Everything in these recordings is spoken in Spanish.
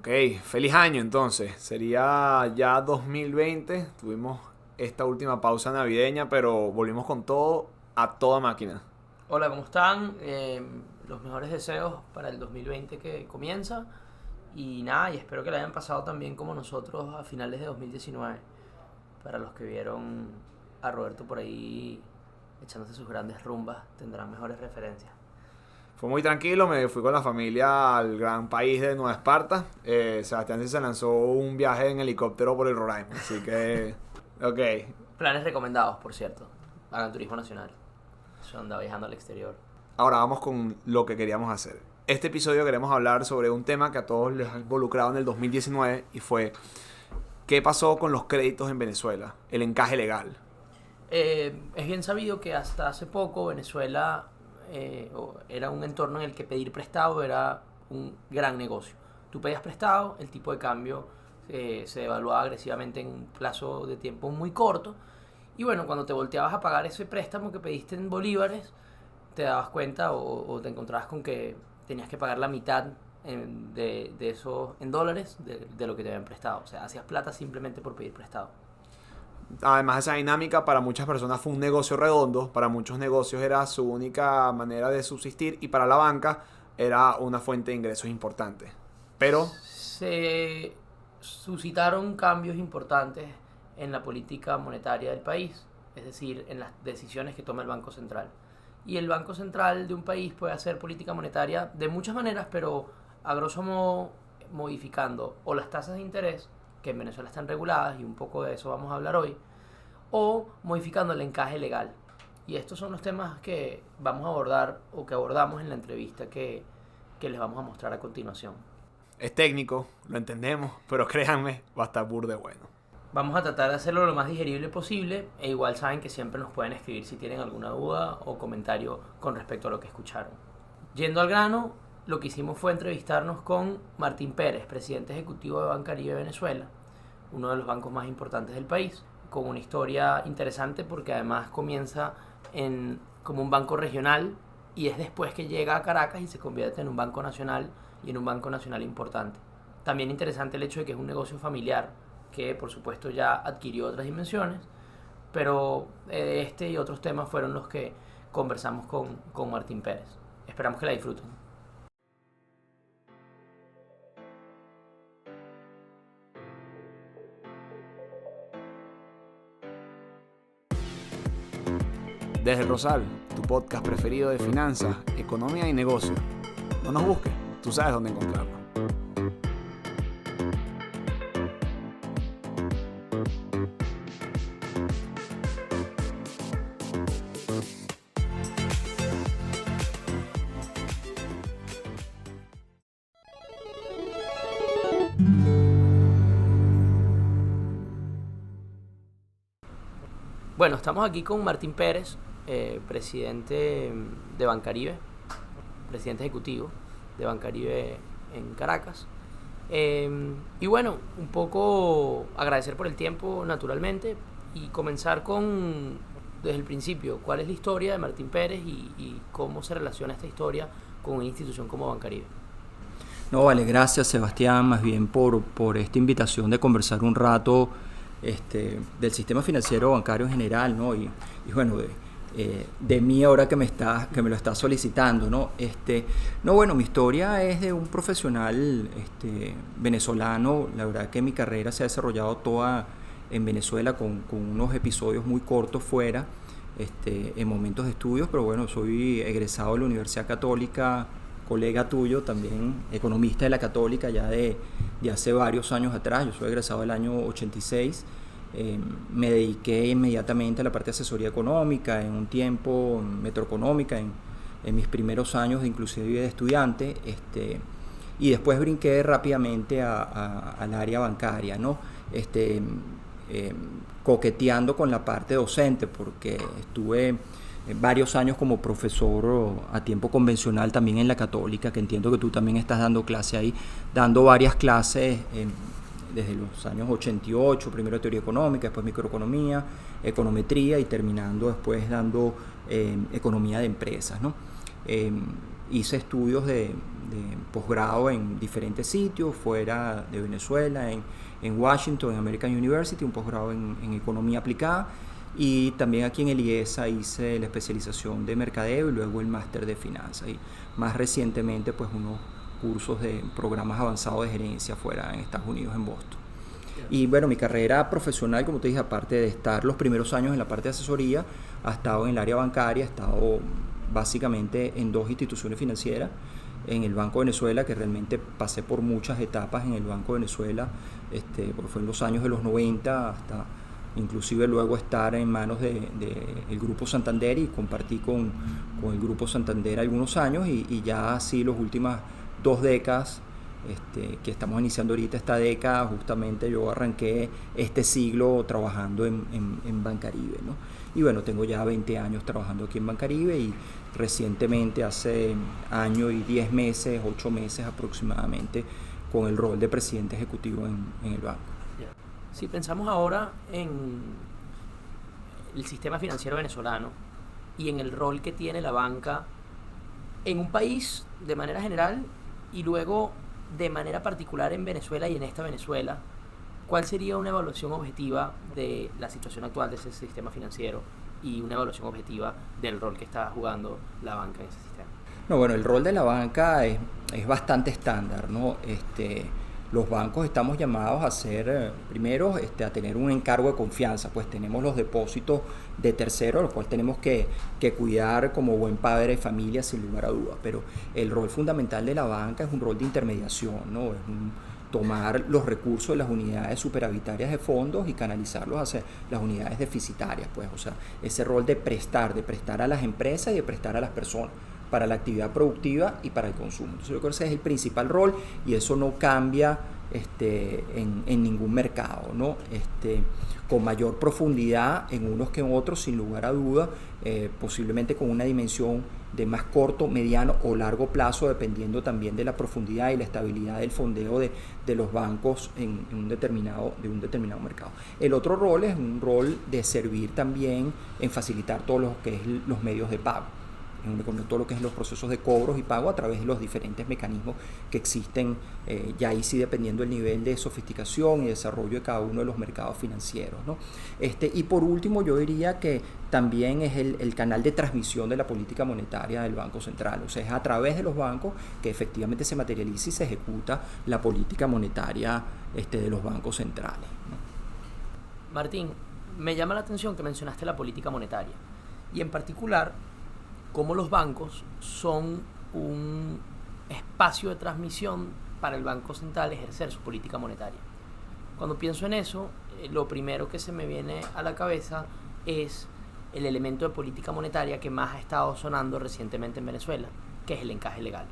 Ok, feliz año entonces. Sería ya 2020. Tuvimos esta última pausa navideña, pero volvimos con todo a toda máquina. Hola, ¿cómo están? Los mejores deseos para el 2020 que comienza. Y nada, y espero que le hayan pasado también como nosotros a finales de 2019. Para los que vieron a Roberto por ahí echándose sus grandes rumbas, tendrán mejores referencias. Fue muy tranquilo, me fui con la familia al gran país de Nueva Esparta. Sebastián sí se lanzó un viaje en helicóptero por el Roraima, así que... Ok, Planes recomendados, por cierto. Hagan turismo nacional. Eso anda viajando al exterior. ahora vamos con lo que queríamos hacer. Este episodio queremos hablar sobre un tema que a todos les ha involucrado en el 2019 y fue ¿qué pasó con los créditos en Venezuela? El encaje legal. Es bien sabido que hasta hace poco Venezuela era un entorno en el que pedir prestado era un gran negocio. Tú pedías prestado, el tipo de cambio se devaluaba agresivamente en un plazo de tiempo muy corto. Y bueno, cuando te volteabas a pagar ese préstamo que pediste en bolívares, te dabas cuenta o te encontrabas con que tenías que pagar la mitad de eso en dólares de lo que te habían prestado. O sea, hacías plata simplemente por pedir prestado. Además, esa dinámica para muchas personas fue un negocio redondo, para muchos negocios era su única manera de subsistir y para la banca era una fuente de ingresos importante. Pero, Se suscitaron cambios importantes en la política monetaria del país, es decir, en las decisiones que toma el Banco Central. Y el Banco Central de un país puede hacer política monetaria de muchas maneras, pero a grosso modo modificando o las tasas de interés, que en Venezuela están reguladas, y un poco de eso vamos a hablar hoy, o modificando el encaje legal. Y estos son los temas que vamos a abordar o que abordamos en la entrevista que les vamos a mostrar a continuación. es técnico, lo entendemos, pero créanme, va a estar burde bueno. Vamos a tratar de hacerlo lo más digerible posible e igual saben que siempre nos pueden escribir si tienen alguna duda o comentario con respecto a lo que escucharon. Yendo al grano, lo que hicimos fue entrevistarnos con Martín Pérez, presidente ejecutivo de Bancaribe Venezuela, uno de los bancos más importantes del país, con una historia interesante porque además comienza como un banco regional y es después que llega a Caracas y se convierte en un banco nacional y en un banco nacional importante. También interesante el hecho de que es un negocio familiar que por supuesto ya adquirió otras dimensiones, pero este y otros temas fueron los que conversamos con Martín Pérez. Esperamos que la disfruten. Desde el Rosal, tu podcast preferido de finanzas, economía y negocio. No nos busques, tú sabes dónde encontrarnos. Bueno, estamos aquí con Martín Pérez, presidente de Bancaribe, presidente ejecutivo de Bancaribe en Caracas. Y bueno, un poco agradecer por el tiempo, naturalmente, y comenzar desde el principio, cuál es la historia de Martín Pérez y cómo se relaciona esta historia con una institución como Bancaribe. No, vale, gracias Sebastián, más bien por esta invitación de conversar un rato del sistema financiero bancario en general, ¿no? Y bueno, de mí ahora que me lo estás solicitando, ¿no? No, bueno, mi historia es de un profesional venezolano. La verdad que mi carrera se ha desarrollado toda en Venezuela con unos episodios muy cortos fuera, en momentos de estudios, pero bueno, soy egresado de la Universidad Católica, colega tuyo también, economista de la Católica ya de hace varios años atrás. Yo soy egresado del año 86. Me dediqué inmediatamente a la parte de asesoría económica, en un tiempo metroeconómica, en mis primeros años inclusive de estudiante, y después brinqué rápidamente al área bancaria, ¿no? Coqueteando con la parte docente, porque estuve varios años como profesor a tiempo convencional también en la Católica, que entiendo que tú también estás dando clase ahí, dando varias clases desde los años 88, primero teoría económica, después microeconomía, econometría y terminando después dando economía de empresas, ¿no? hice estudios de posgrado en diferentes sitios, fuera de Venezuela, en Washington, en American University, un posgrado en economía aplicada, y también aquí en el IESA hice la especialización de mercadeo y luego el máster de finanzas, y más recientemente pues unos cursos de programas avanzados de gerencia fuera en Estados Unidos, en Boston. Y bueno, mi carrera profesional, como te dije, aparte de estar los primeros años en la parte de asesoría, ha estado en el área bancaria, ha estado básicamente en 2 instituciones financieras, en el Banco de Venezuela, que realmente pasé por muchas etapas en el Banco de Venezuela, porque fue en los años de los 90 hasta inclusive luego estar en manos del Grupo Santander, y compartí con el Grupo Santander algunos años, y ya así las últimas 2 décadas, que estamos iniciando ahorita esta década, justamente yo arranqué este siglo trabajando en Bancaribe, ¿no? Y bueno, tengo ya 20 años trabajando aquí en Bancaribe, y recientemente, hace año y 10 meses, 8 meses aproximadamente, con el rol de presidente ejecutivo en el banco. Si pensamos ahora en el sistema financiero venezolano y en el rol que tiene la banca en un país de manera general y luego de manera particular en Venezuela y en esta Venezuela, ¿cuál sería una evaluación objetiva de la situación actual de ese sistema financiero y una evaluación objetiva del rol que está jugando la banca en ese sistema? No, bueno, el rol de la banca es bastante estándar, ¿no? Los bancos estamos llamados a ser, primero, a tener un encargo de confianza, pues tenemos los depósitos de terceros, los cuales tenemos que cuidar como buen padre de familia, sin lugar a dudas, pero el rol fundamental de la banca es un rol de intermediación, ¿no? Es tomar los recursos de las unidades superavitarias de fondos y canalizarlos hacia las unidades deficitarias, pues, o sea, ese rol de prestar a las empresas y de prestar a las personas para la actividad productiva y para el consumo. Entonces yo creo que ese es el principal rol, y eso no cambia en ningún mercado, ¿no? Con mayor profundidad en unos que en otros, sin lugar a duda, posiblemente con una dimensión de más corto, mediano o largo plazo, dependiendo también de la profundidad y la estabilidad del fondeo de los bancos en un determinado mercado. El otro rol es un rol de servir también en facilitar todo lo que es los medios de pago, en todo lo que es los procesos de cobros y pago a través de los diferentes mecanismos que existen, ya ahí sí dependiendo del nivel de sofisticación y desarrollo de cada uno de los mercados financieros, ¿no? Y por último, yo diría que también es el canal de transmisión de la política monetaria del Banco Central, o sea, es a través de los bancos que efectivamente se materializa y se ejecuta la política monetaria de los bancos centrales, ¿no? Martín, me llama la atención que mencionaste la política monetaria, y en particular cómo los bancos son un espacio de transmisión para el Banco Central ejercer su política monetaria. Cuando pienso en eso, lo primero que se me viene a la cabeza es el elemento de política monetaria que más ha estado sonando recientemente en Venezuela, que es el encaje legal.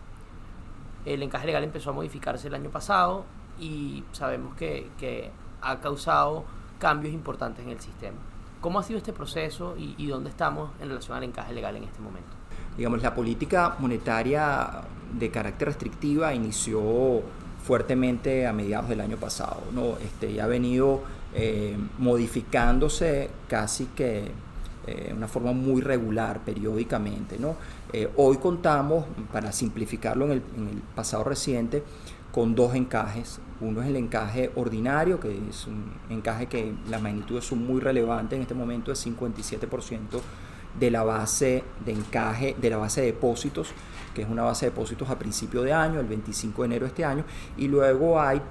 El encaje legal empezó a modificarse el año pasado y sabemos que ha causado cambios importantes en el sistema. ¿Cómo ha sido este proceso y dónde estamos en relación al encaje legal en este momento? Digamos, la política monetaria de carácter restrictiva inició fuertemente a mediados del año pasado, ¿no? Y ha venido modificándose casi que de una forma muy regular, periódicamente, ¿no? Hoy contamos, para simplificarlo en el pasado reciente, con 2 encajes. Uno es el encaje ordinario, que es un encaje que las magnitudes son muy relevantes en este momento, es 57% de la base de encaje, de la base de depósitos, que es una base de depósitos a principio de año, el 25 de enero de este año, y luego hay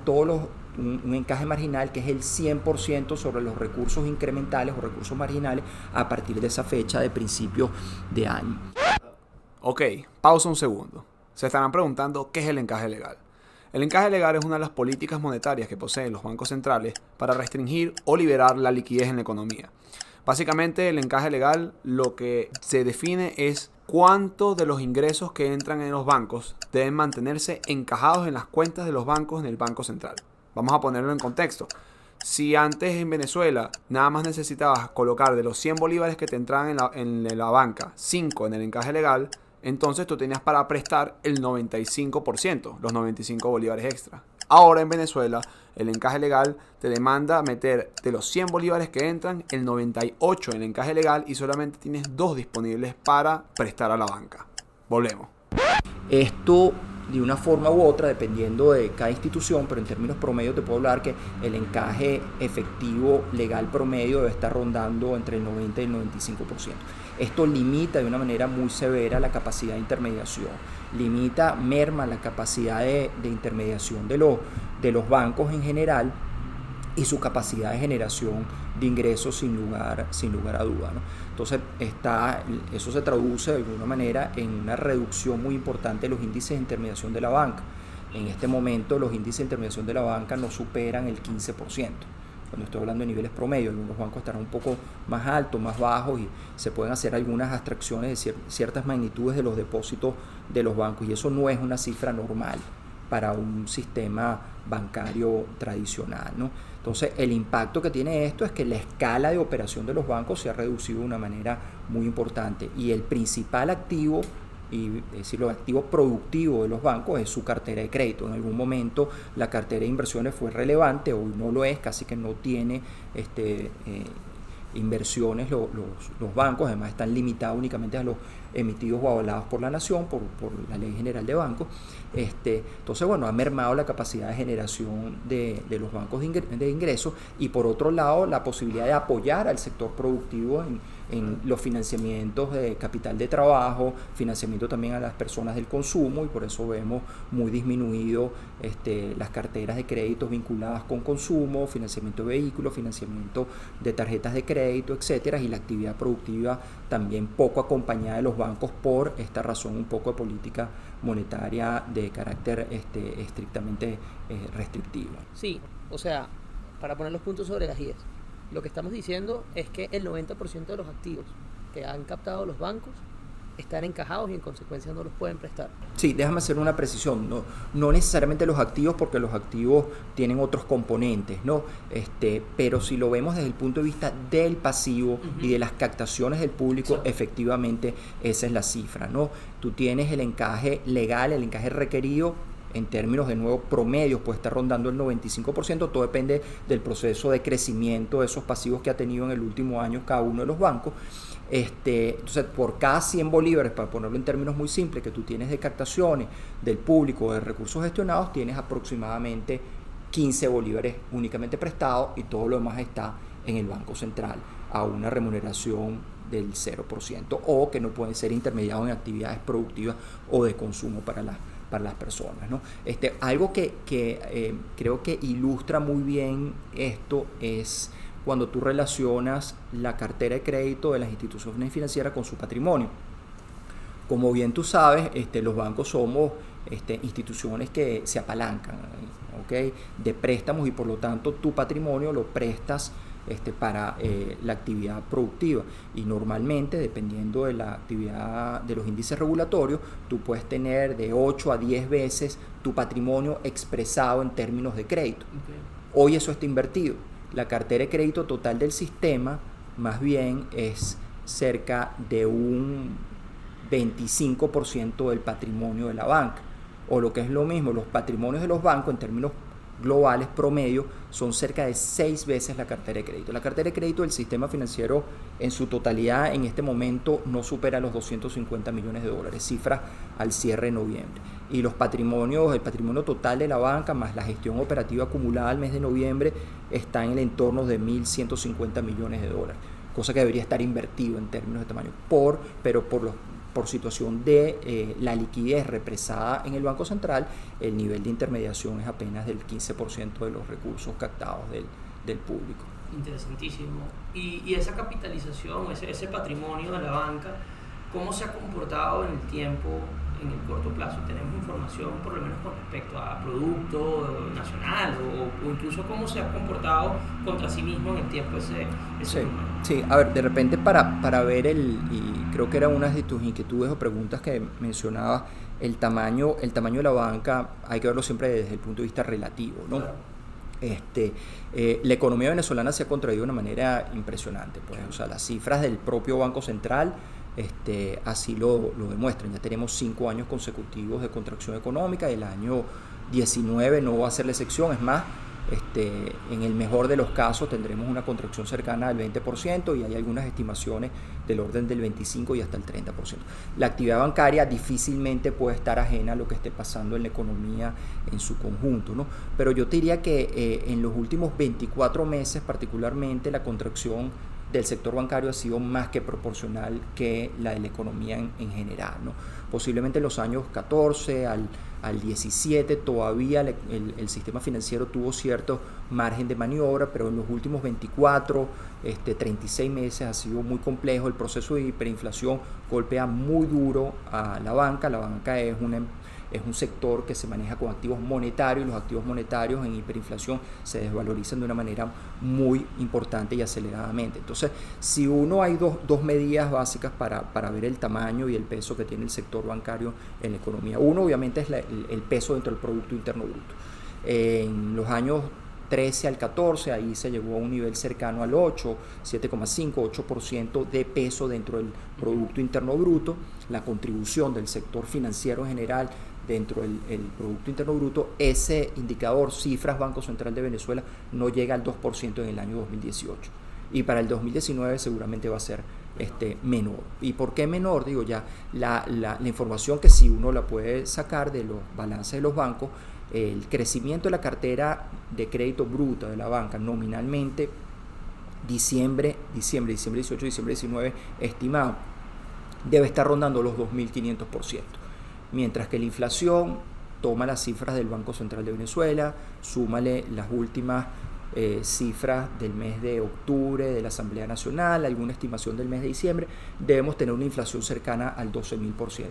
un encaje marginal que es el 100% sobre los recursos incrementales o recursos marginales a partir de esa fecha de principios de año. Ok, pausa un segundo. Se estarán preguntando qué es el encaje legal. El encaje legal es una de las políticas monetarias que poseen los bancos centrales para restringir o liberar la liquidez en la economía. Básicamente, el encaje legal lo que se define es cuánto de los ingresos que entran en los bancos deben mantenerse encajados en las cuentas de los bancos en el Banco Central. Vamos a ponerlo en contexto. Si antes en Venezuela nada más necesitabas colocar de los 100 bolívares que te entraban en la banca, 5 en el encaje legal, entonces tú tenías para prestar el 95%, los 95 bolívares extra. Ahora en Venezuela, el encaje legal te demanda meter de los 100 bolívares que entran, el 98 en el encaje legal, y solamente tienes 2 disponibles para prestar a la banca. Volvemos. Esto, de una forma u otra, dependiendo de cada institución, pero en términos promedio te puedo hablar que el encaje efectivo legal promedio debe estar rondando entre el 90 y el 95%. Esto limita de una manera muy severa la capacidad de intermediación, merma la capacidad de intermediación de los bancos en general y su capacidad de generación de ingresos sin lugar a duda, ¿no? Entonces eso se traduce de alguna manera en una reducción muy importante de los índices de intermediación de la banca. En este momento los índices de intermediación de la banca no superan el 15%. Cuando estoy hablando de niveles promedio, algunos bancos estarán un poco más altos, más bajos, y se pueden hacer algunas abstracciones de ciertas magnitudes de los depósitos de los bancos, y eso no es una cifra normal para un sistema bancario tradicional, ¿no? Entonces, el impacto que tiene esto es que la escala de operación de los bancos se ha reducido de una manera muy importante, y el principal activo, es decir, el activo productivo de los bancos, es su cartera de crédito. En algún momento la cartera de inversiones fue relevante, hoy no lo es, casi que no tiene inversiones los bancos, además están limitados únicamente a los emitidos o avalados por la nación, por la Ley General de Bancos. Entonces, bueno, ha mermado la capacidad de generación de los bancos de ingresos, y por otro lado la posibilidad de apoyar al sector productivo en los financiamientos de capital de trabajo, financiamiento también a las personas del consumo, y por eso vemos muy disminuido las carteras de créditos vinculadas con consumo, financiamiento de vehículos, financiamiento de tarjetas de crédito, etcétera, y la actividad productiva también poco acompañada de los bancos por esta razón, un poco de política monetaria de carácter estrictamente restrictivo. Sí, o sea, para poner los puntos sobre las IES, lo que estamos diciendo es que el 90% de los activos que han captado los bancos están encajados y en consecuencia no los pueden prestar. Sí, déjame hacer una precisión, no necesariamente los activos, porque los activos tienen otros componentes, ¿no? Pero si lo vemos desde el punto de vista del pasivo y de las captaciones del público, sí, efectivamente esa es la cifra, ¿no? Tú tienes el encaje legal, el encaje requerido. En términos de nuevo promedios puede estar rondando el 95%, todo depende del proceso de crecimiento de esos pasivos que ha tenido en el último año cada uno de los bancos. Entonces, por cada 100 bolívares, para ponerlo en términos muy simples, que tú tienes de captaciones del público, de recursos gestionados, tienes aproximadamente 15 bolívares únicamente prestados, y todo lo demás está en el Banco Central a una remuneración del 0%, o que no pueden ser intermediados en actividades productivas o de consumo para las personas, ¿no? Algo que creo que ilustra muy bien esto es cuando tú relacionas la cartera de crédito de las instituciones financieras con su patrimonio. Como bien tú sabes, los bancos somos instituciones que se apalancan, ¿okay?, de préstamos, y por lo tanto tu patrimonio lo prestas para la actividad productiva, y normalmente, dependiendo de la actividad de los índices regulatorios, tú puedes tener de 8 a 10 veces tu patrimonio expresado en términos de crédito. Okay. Hoy eso está invertido. La cartera de crédito total del sistema más bien es cerca de un 25% del patrimonio de la banca, o lo que es lo mismo, los patrimonios de los bancos en términos globales promedio son cerca de 6 veces la cartera de crédito. La cartera de crédito del sistema financiero en su totalidad en este momento no supera los 250 millones de dólares, cifra al cierre de noviembre. Y el patrimonio total de la banca más la gestión operativa acumulada al mes de noviembre está en el entorno de 1.150 millones de dólares, cosa que debería estar invertido en términos de tamaño, pero por situación de la liquidez represada en el Banco Central, el nivel de intermediación es apenas del 15% de los recursos captados del público. Interesantísimo. Y esa capitalización, ese patrimonio de la banca, ¿cómo se ha comportado en el tiempo, en el corto plazo? ¿Tenemos información por lo menos con respecto a producto nacional o incluso cómo se ha comportado contra sí mismo en el tiempo ese número? Sí, a ver, de repente para ver y creo que era una de tus inquietudes o preguntas que mencionabas, el tamaño de la banca hay que verlo siempre desde el punto de vista relativo, ¿no? Claro. La economía venezolana se ha contraído de una manera impresionante, pues, o sea, las cifras del propio Banco Central así lo demuestran. Ya tenemos 5 años consecutivos de contracción económica, y el año 19 no va a ser la excepción. Es más, En el mejor de los casos tendremos una contracción cercana al 20% y hay algunas estimaciones del orden del 25 y hasta el 30%. La actividad bancaria difícilmente puede estar ajena a lo que esté pasando en la economía en su conjunto, ¿no? Pero yo te diría que en los últimos 24 meses particularmente la contracción del sector bancario ha sido más que proporcional que la de la economía en general, ¿no? Posiblemente en los años 14 al 17 todavía el sistema financiero tuvo cierto margen de maniobra, pero en los últimos 24, 36 meses ha sido muy complejo. El proceso de hiperinflación golpea muy duro a la banca. La banca es un sector que se maneja con activos monetarios y los activos monetarios en hiperinflación se desvalorizan de una manera muy importante y aceleradamente. Entonces, si hay dos medidas básicas para ver el tamaño y el peso que tiene el sector bancario en la economía. Uno, obviamente, es el peso dentro del Producto Interno Bruto. En los años 13 al 14, ahí se llegó a un nivel cercano al 8, 7,5, 8% de peso dentro del Producto Interno Bruto. La contribución del sector financiero en general dentro del Producto Interno Bruto, ese indicador, cifras Banco Central de Venezuela, no llega al 2% en el año 2018. Y para el 2019 seguramente va a ser menor. ¿Y por qué menor? Digo, ya la información que sí uno la puede sacar de los balances de los bancos, el crecimiento de la cartera de crédito bruta de la banca nominalmente diciembre 18, diciembre 19 estimado debe estar rondando los 2.500%, mientras que la inflación, toma las cifras del Banco Central de Venezuela, súmale las últimas cifras del mes de octubre de la Asamblea Nacional, alguna estimación del mes de diciembre, debemos tener una inflación cercana al 12.000%.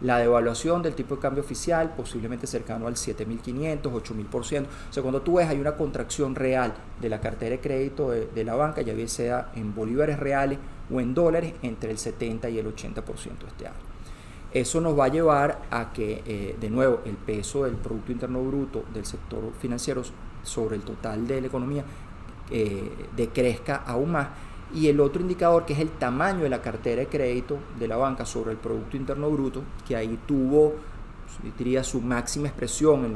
La devaluación del tipo de cambio oficial posiblemente cercano al 7.500, 8.000%. O sea, cuando tú ves hay una contracción real de la cartera de crédito de la banca, ya bien sea en bolívares reales o en dólares, entre el 70 y el 80% este año. Eso nos va a llevar a que, de nuevo, el peso del Producto Interno Bruto del sector financiero sobre el total de la economía decrezca aún más. Y el otro indicador, que es el tamaño de la cartera de crédito de la banca sobre el Producto Interno Bruto, que ahí tuvo, diría, su máxima expresión en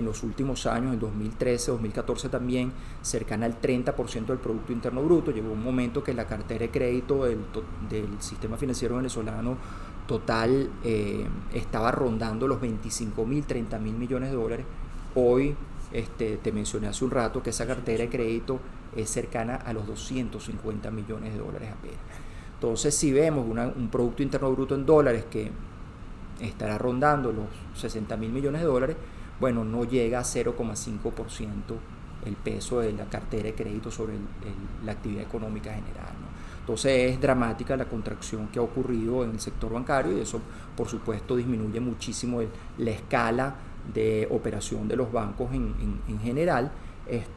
los últimos años, en 2013, 2014 también, cercana al 30% del Producto Interno Bruto. Llegó un momento que la cartera de crédito del sistema financiero venezolano total estaba rondando los 25.000, 30.000 millones de dólares. Hoy, te mencioné hace un rato que esa cartera de crédito es cercana a los 250 millones de dólares apenas. Entonces, si vemos un Producto Interno Bruto en dólares que estará rondando los 60.000 millones de dólares, bueno, no llega a 0,5% el peso de la cartera de crédito sobre la actividad económica general, ¿no? Entonces es dramática la contracción que ha ocurrido en el sector bancario y eso, por supuesto, disminuye muchísimo la escala de operación de los bancos en general,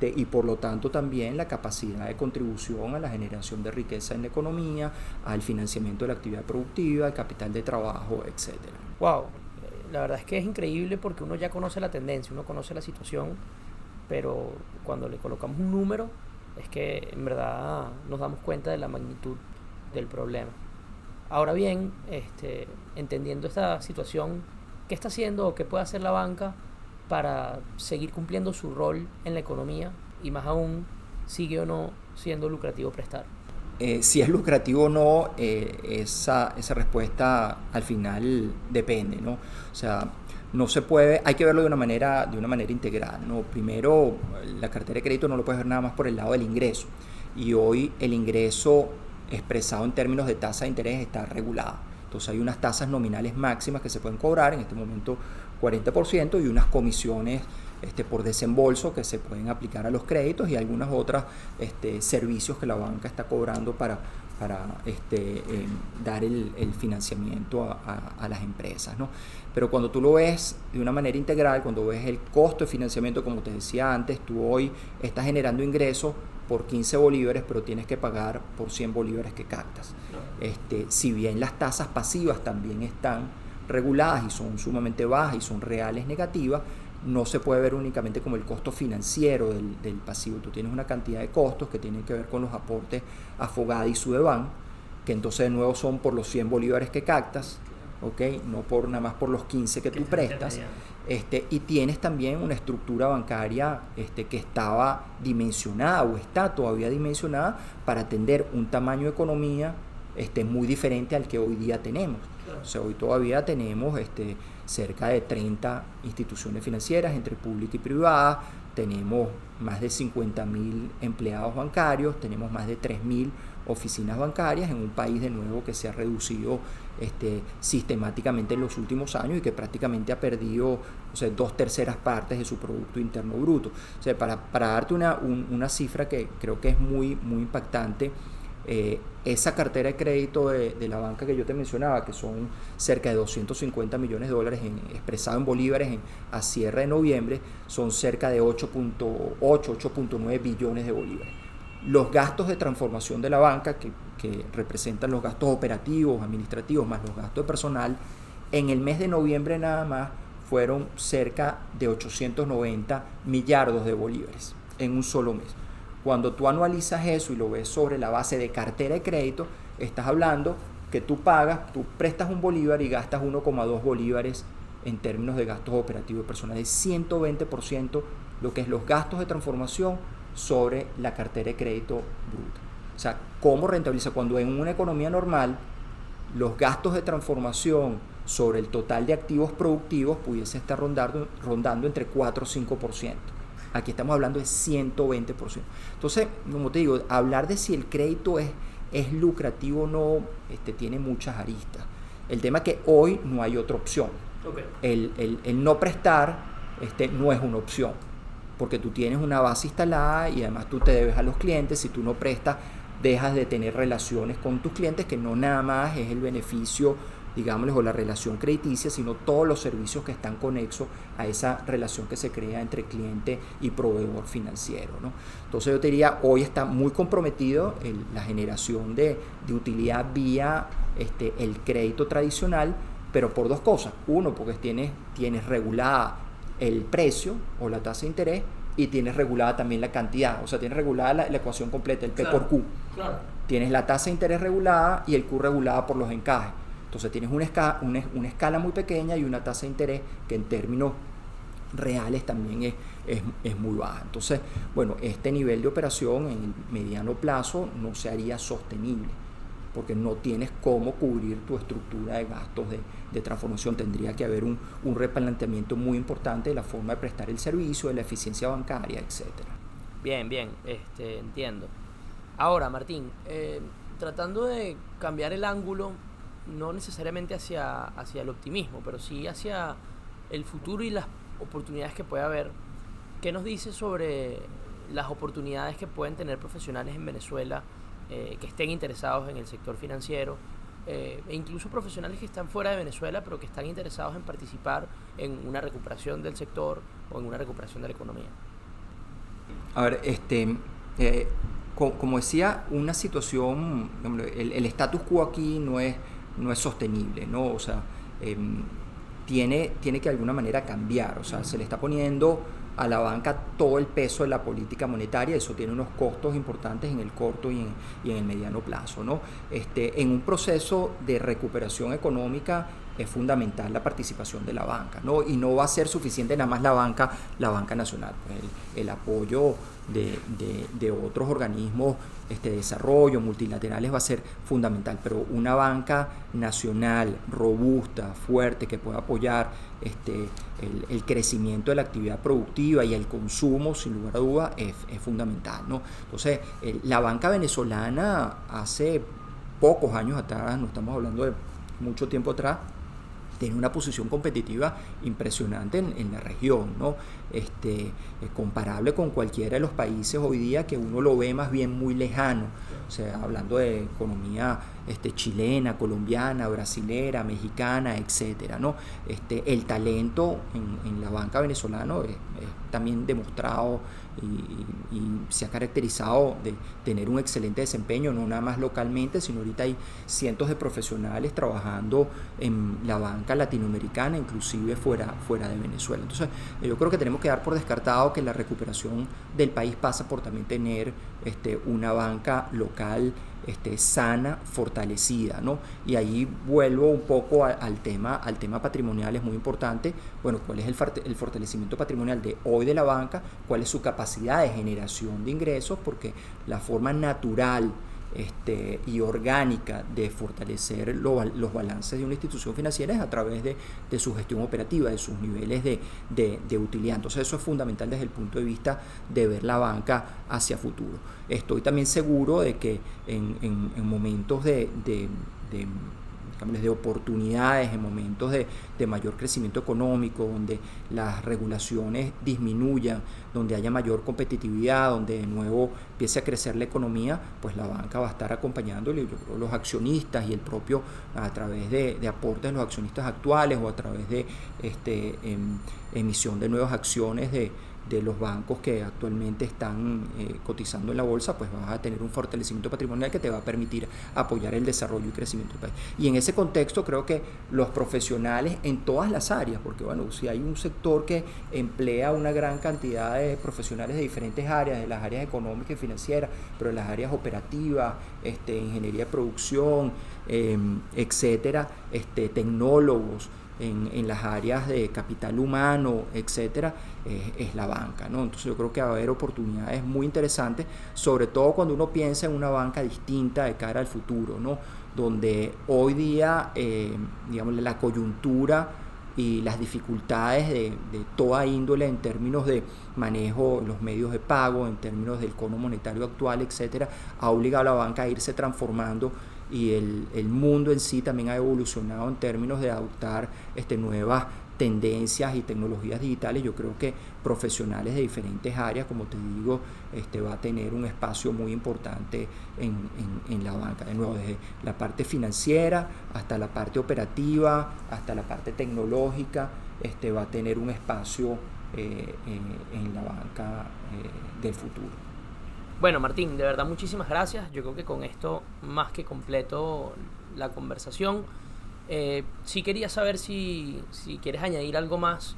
y por lo tanto también la capacidad de contribución a la generación de riqueza en la economía, al financiamiento de la actividad productiva, al capital de trabajo, etcétera. Wow, la verdad es que es increíble porque uno ya conoce la tendencia, uno conoce la situación, pero cuando le colocamos un número es que en verdad nos damos cuenta de la magnitud del problema. Ahora bien, entendiendo esta situación, ¿qué está haciendo o qué puede hacer la banca para seguir cumpliendo su rol en la economía? Y más aún, ¿sigue o no siendo lucrativo prestar? Si es lucrativo o no, esa respuesta al final depende, ¿no? O sea, no se puede, hay que verlo de una manera integral, ¿no? Primero, la cartera de crédito no lo puedes ver nada más por el lado del ingreso. Y hoy el ingreso expresado en términos de tasa de interés está regulado. Entonces hay unas tasas nominales máximas que se pueden cobrar, en este momento 40%, y unas comisiones por desembolso que se pueden aplicar a los créditos y algunas otras servicios que la banca está cobrando para dar el financiamiento a las empresas, ¿no? Pero cuando tú lo ves de una manera integral, cuando ves el costo de financiamiento, como te decía antes, tú hoy estás generando ingresos por 15 bolívares, pero tienes que pagar por 100 bolívares que captas. Si bien las tasas pasivas también están reguladas y son sumamente bajas y son reales negativas, no se puede ver únicamente como el costo financiero del pasivo. Tú tienes una cantidad de costos que tienen que ver con los aportes a Fogada y Sudeban, que entonces de nuevo son por los 100 bolívares que captas, ¿okay? No nada más por los 15 que tú prestas. Y tienes también una estructura bancaria que estaba dimensionada o está todavía dimensionada para atender un tamaño de economía muy diferente al que hoy día tenemos. O sea, hoy todavía tenemos cerca de 30 instituciones financieras entre pública y privada, tenemos más de 50.000 empleados bancarios, tenemos más de 3.000 oficinas bancarias en un país de nuevo que se ha reducido sistemáticamente en los últimos años y que prácticamente ha perdido 2/3 partes de su Producto Interno Bruto. O sea, para darte una cifra que creo que es muy, muy impactante, esa cartera de crédito de la banca que yo te mencionaba, que son cerca de $250 millones expresado en bolívares a cierre de noviembre, son cerca de 8.9 billones de bolívares. Los gastos de transformación de la banca, que representan los gastos operativos, administrativos, más los gastos de personal, en el mes de noviembre nada más fueron cerca de 890 millardos de bolívares en un solo mes. Cuando tú anualizas eso y lo ves sobre la base de cartera de crédito, estás hablando que tú prestas un bolívar y gastas 1,2 bolívares en términos de gastos operativos personales, 120% lo que es los gastos de transformación sobre la cartera de crédito bruta. O sea, ¿cómo rentabiliza? Cuando en una economía normal los gastos de transformación sobre el total de activos productivos pudiese estar rondando entre 4 o 5%. Aquí estamos hablando de 120%. Entonces, como te digo, hablar de si el crédito es lucrativo o no, tiene muchas aristas. El tema es que hoy no hay otra opción. Okay. El no prestar no es una opción, porque tú tienes una base instalada y además tú te debes a los clientes. Si tú no prestas, dejas de tener relaciones con tus clientes, que no nada más es el beneficio, digámosles, o la relación crediticia, sino todos los servicios que están conexos a esa relación que se crea entre cliente y proveedor financiero, ¿no? Entonces yo te diría, hoy está muy comprometido la generación de utilidad vía el crédito tradicional, pero por dos cosas. Uno, porque tienes regulada el precio o la tasa de interés, y tienes regulada también la cantidad, o sea, tienes regulada la ecuación completa, el P por Q. Claro. Tienes la tasa de interés regulada y el Q regulada por los encajes. Entonces tienes una escala muy pequeña y una tasa de interés que en términos reales también es muy baja. Entonces, bueno, este nivel de operación en el mediano plazo no se haría sostenible, porque no tienes cómo cubrir tu estructura de gastos de transformación. Tendría que haber un replanteamiento muy importante de la forma de prestar el servicio, de la eficiencia bancaria, etc. Bien, entiendo. Ahora, Martín, tratando de cambiar el ángulo, no necesariamente hacia el optimismo, pero sí hacia el futuro y las oportunidades que puede haber. ¿Qué nos dice sobre las oportunidades que pueden tener profesionales en Venezuela que estén interesados en el sector financiero, e incluso profesionales que están fuera de Venezuela pero que están interesados en participar en una recuperación del sector o en una recuperación de la economía? A ver, como decía, una situación, el status quo aquí no es sostenible, ¿no? O sea, tiene que de alguna manera cambiar. O sea, se le está poniendo a la banca todo el peso de la política monetaria. Eso tiene unos costos importantes en el corto y en el mediano plazo, ¿no? En un proceso de recuperación económica es fundamental la participación de la banca, ¿no? Y no va a ser suficiente nada más la banca nacional. Pues el apoyo de otros organismos de desarrollo multilaterales va a ser fundamental, pero una banca nacional robusta, fuerte, que pueda apoyar el crecimiento de la actividad productiva y el consumo, sin lugar a duda, es fundamental, ¿no? Entonces, la banca venezolana hace pocos años atrás, no estamos hablando de mucho tiempo atrás, tiene una posición competitiva impresionante en la región, ¿no? Comparable con cualquiera de los países hoy día que uno lo ve más bien muy lejano. O sea, hablando de economía chilena, colombiana, brasilera, mexicana, etcétera, ¿no? El talento en la banca venezolana es también demostrado y se ha caracterizado de tener un excelente desempeño, no nada más localmente, sino ahorita hay cientos de profesionales trabajando en la banca latinoamericana, inclusive fuera de Venezuela. Entonces, yo creo que tenemos que dar por descartado que la recuperación del país pasa por también tener una banca local local sana, fortalecida, ¿no? Y ahí vuelvo un poco al tema patrimonial, es muy importante. Bueno, ¿cuál es el fortalecimiento patrimonial de hoy de la banca? ¿Cuál es su capacidad de generación de ingresos? Porque la forma natural y orgánica de fortalecer los balances de una institución financiera es a través de su gestión operativa, de sus niveles de utilidad. Entonces eso es fundamental desde el punto de vista de ver la banca hacia futuro. Estoy también seguro de que en momentos de oportunidades, en momentos de mayor crecimiento económico, donde las regulaciones disminuyan, donde haya mayor competitividad, donde de nuevo empiece a crecer la economía, pues la banca va a estar acompañándole. Yo creo los accionistas y el propio, a través de aportes de los accionistas actuales o a través de emisión de nuevas acciones de los bancos que actualmente están cotizando en la bolsa, pues vas a tener un fortalecimiento patrimonial que te va a permitir apoyar el desarrollo y crecimiento del país. Y en ese contexto creo que los profesionales en todas las áreas, porque bueno, si hay un sector que emplea una gran cantidad de profesionales de diferentes áreas, de las áreas económicas y financieras, pero de las áreas operativas, ingeniería de producción, etcétera, tecnólogos, en las áreas de capital humano, etcétera, es la banca, ¿no? Entonces yo creo que va a haber oportunidades muy interesantes, sobre todo cuando uno piensa en una banca distinta de cara al futuro, ¿no? Donde hoy día, digamos, la coyuntura y las dificultades de toda índole en términos de manejo de los medios de pago, en términos del cono monetario actual, etcétera, ha obligado a la banca a irse transformando, y el mundo en sí también ha evolucionado en términos de adoptar nuevas tendencias y tecnologías digitales. Yo creo que profesionales de diferentes áreas, como te digo, va a tener un espacio muy importante en la banca. De nuevo, desde la parte financiera hasta la parte operativa, hasta la parte tecnológica, va a tener un espacio en la banca del futuro. Bueno, Martín, de verdad muchísimas gracias. Yo creo que con esto más que completo la conversación. Sí quería saber si quieres añadir algo más,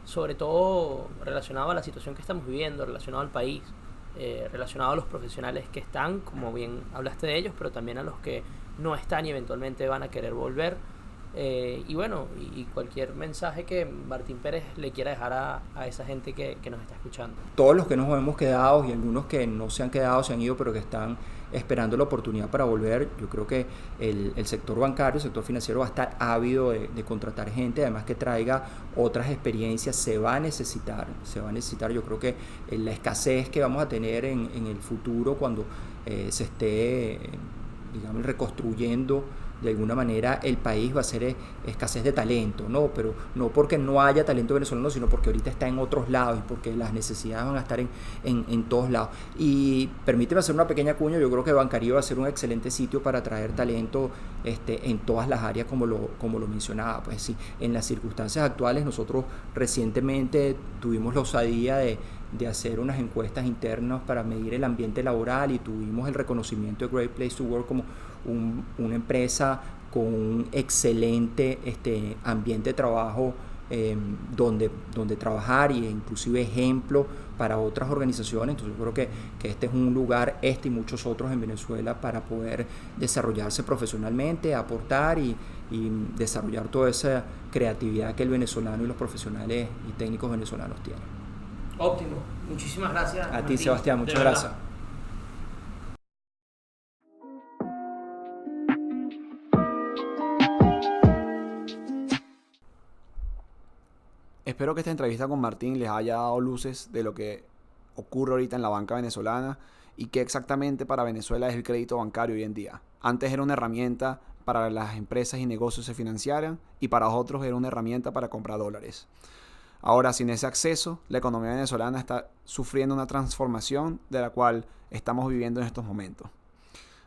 sobre todo relacionado a la situación que estamos viviendo, relacionado al país, relacionado a los profesionales que están, como bien hablaste de ellos, pero también a los que no están y eventualmente van a querer volver. Y bueno, y cualquier mensaje que Martín Pérez le quiera dejar a esa gente que nos está escuchando. Todos los que nos hemos quedado y algunos que no se han quedado, se han ido, pero que están esperando la oportunidad para volver, yo creo que el sector bancario, el sector financiero va a estar ávido de contratar gente, además que traiga otras experiencias. Se va a necesitar, yo creo que la escasez que vamos a tener en el futuro cuando se esté, digamos, reconstruyendo de alguna manera el país, va a ser escasez de talento, ¿no? Pero no porque no haya talento venezolano, sino porque ahorita está en otros lados y porque las necesidades van a estar en todos lados. Y permíteme hacer una pequeña cuña. Yo creo que Bancario va a ser un excelente sitio para atraer talento en todas las áreas, como lo mencionaba. Pues sí, en las circunstancias actuales, nosotros recientemente tuvimos la osadía de hacer unas encuestas internas para medir el ambiente laboral y tuvimos el reconocimiento de Great Place to Work como una empresa con un excelente ambiente de trabajo donde trabajar, y inclusive ejemplo para otras organizaciones. Entonces yo creo que este es un lugar, y muchos otros en Venezuela, para poder desarrollarse profesionalmente, aportar y desarrollar toda esa creatividad que el venezolano y los profesionales y técnicos venezolanos tienen. Óptimo, muchísimas gracias. A Martín. ti, Sebastián, muchas gracias. Espero que esta entrevista con Martín les haya dado luces de lo que ocurre ahorita en la banca venezolana y qué exactamente para Venezuela es el crédito bancario hoy en día. Antes era una herramienta para las empresas y negocios se financiaran, y para otros era una herramienta para comprar dólares. Ahora, sin ese acceso, la economía venezolana está sufriendo una transformación de la cual estamos viviendo en estos momentos.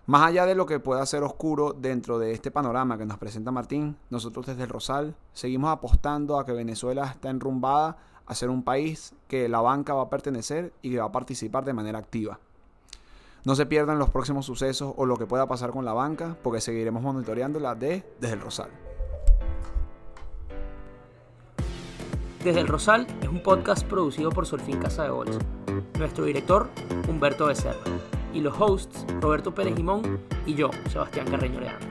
Más allá de lo que pueda ser oscuro dentro de este panorama que nos presenta Martín, nosotros desde el Rosal seguimos apostando a que Venezuela está enrumbada a ser un país que la banca va a pertenecer y que va a participar de manera activa. No se pierdan los próximos sucesos o lo que pueda pasar con la banca, porque seguiremos monitoreándola desde el Rosal. Desde el Rosal es un podcast producido por Solfín Casa de Bolsa. Nuestro director, Humberto Becerra. y los hosts Roberto Pérez Gimón y yo, Sebastián Carreño Leandro.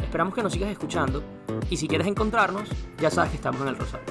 Esperamos que nos sigas escuchando y si quieres encontrarnos, ya sabes que estamos en el Rosario.